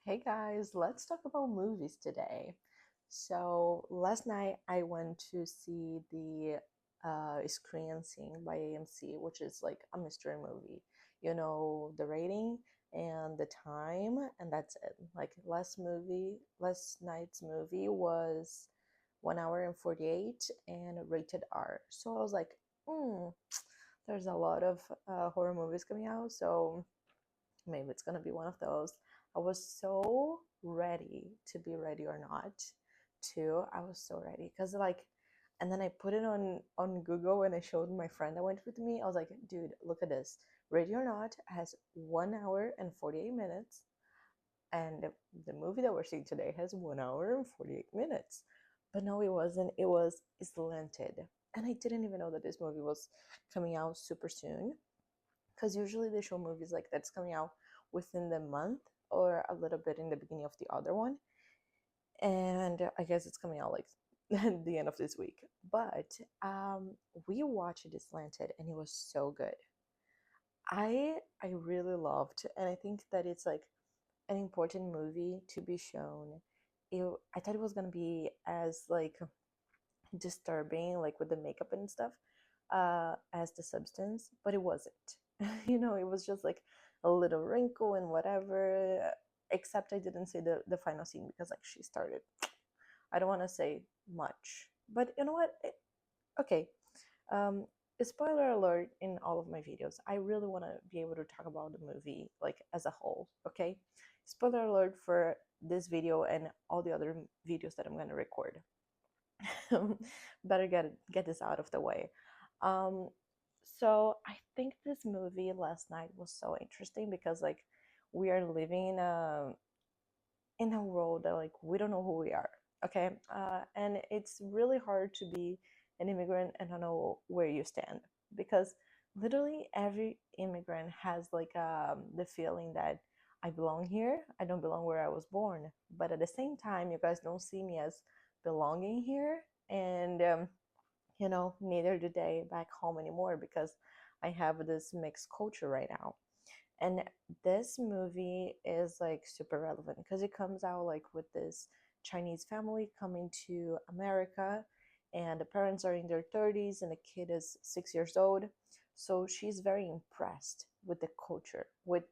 Hey guys, let's talk about movies today. So last night I went to see the Screen Scene by AMC, which is like a mystery movie. You know, the rating and the time, and that's it. Like last night's movie was 1 hour and 48 and rated R. So I was like, there's a lot of horror movies coming out, so maybe it's gonna be one of those. I was so ready to be ready or not, too. I was so ready because and then I put it on Google and I showed my friend that went with me. I was like, dude, look at this. Ready or Not has 1 hour and 48 minutes, and the movie that we're seeing today has 1 hour and 48 minutes. But no, it wasn't. It was Slanted, and I didn't even know that this movie was coming out super soon because usually they show movies like that's coming out within the month or a little bit in the beginning of the other one, and I guess it's coming out like the end of this week. But we watched it slanted and it was so good. I really loved, and I think that it's like an important movie to be shown. I thought it was gonna be as like disturbing, like with the makeup and stuff, as the substance, but it wasn't. It was just like a little wrinkle and whatever. Except I didn't see the final scene because like she started. I don't want to say much, but you know what? Okay. Um, Spoiler alert in all of my videos. I really want to be able to talk about the movie like as a whole. Okay. Spoiler alert for this video and all the other videos that I'm gonna record. Better get this out of the way. Um, so I think this movie last night was so interesting because like we are living in a world that like we don't know who we are. Okay, and it's really hard to be an immigrant and not know where you stand because literally every immigrant has like the feeling that I belong here, I don't belong where I was born, but at the same time, you guys don't see me as belonging here, and neither do they back home anymore because I have this mixed culture right now. And this movie is like super relevant because it comes out like with this Chinese family coming to America, and the parents are in their 30s and the kid is 6 years old. So she's very impressed with the culture, with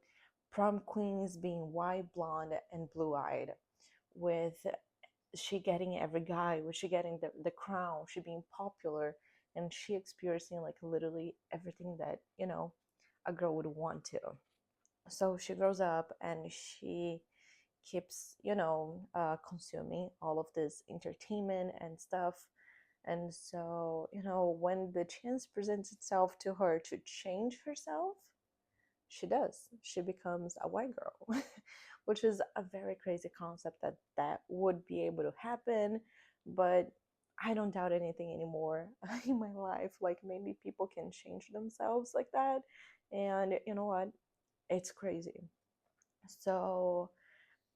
prom queens being white, blonde, and blue eyed, with she getting every guy, with she getting the crown, she being popular, and she experiencing like literally everything that a girl would want to. So she grows up and she keeps consuming all of this entertainment and stuff. And so when the chance presents itself to her to change herself, she does. She becomes a white girl, which is a very crazy concept that would be able to happen. But I don't doubt anything anymore in my life. Like maybe people can change themselves like that. And you know what? It's crazy. So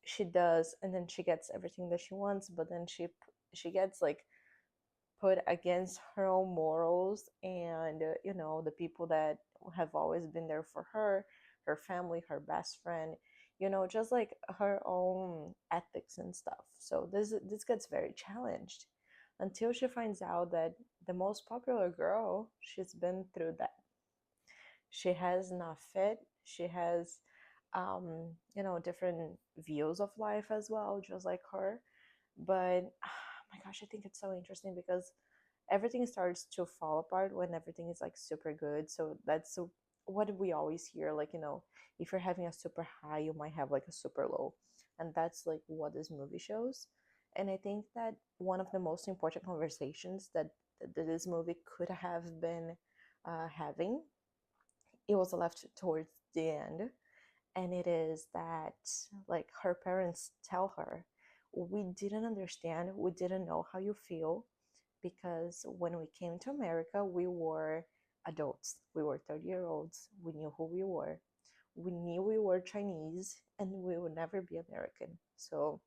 she does, and then she gets everything that she wants, but then she gets like put against her own morals and the people that have always been there for her family, her best friend, just like her own ethics and stuff. So this gets very challenged until she finds out that the most popular girl, she's been through that. She has not fit, she has different views of life as well, just like her. But my gosh, I think it's so interesting because everything starts to fall apart when everything is like super good. So that's what we always hear, like if you're having a super high, you might have like a super low, and that's like what this movie shows. And I think that one of the most important conversations that this movie could have been having, it was left towards the end, and it is that like her parents tell her, we didn't understand, we didn't know how you feel, because when we came to America we were adults, we were 30-year-olds, we knew who we were, we knew we were Chinese and we would never be American. So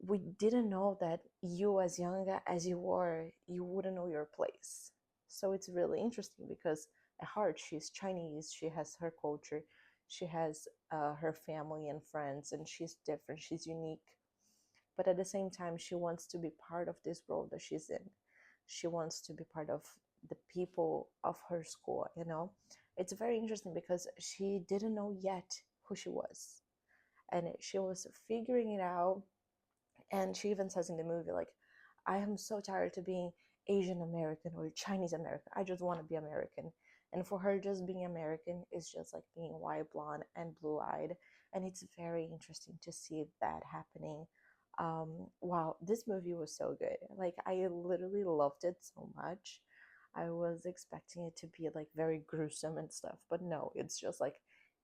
we didn't know that you, as young as you were, you wouldn't know your place. So it's really interesting because at heart she's Chinese, she has her culture, She has her family and friends, and she's different, she's unique. But at the same time, she wants to be part of this world that she's in. She wants to be part of the people of her school, you know? It's very interesting because she didn't know yet who she was. And she was figuring it out. And she even says in the movie, like, I am so tired of being Asian American or Chinese American. I just want to be American. And for her, just being American is just like being white, blonde, and blue eyed. And it's very interesting to see that happening. Wow, this movie was so good. Like, I literally loved it so much. I was expecting it to be like very gruesome and stuff, but no, it's just like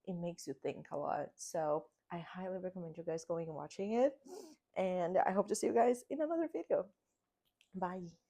it makes you think a lot. So I highly recommend you guys going and watching it. And I hope to see you guys in another video. Bye.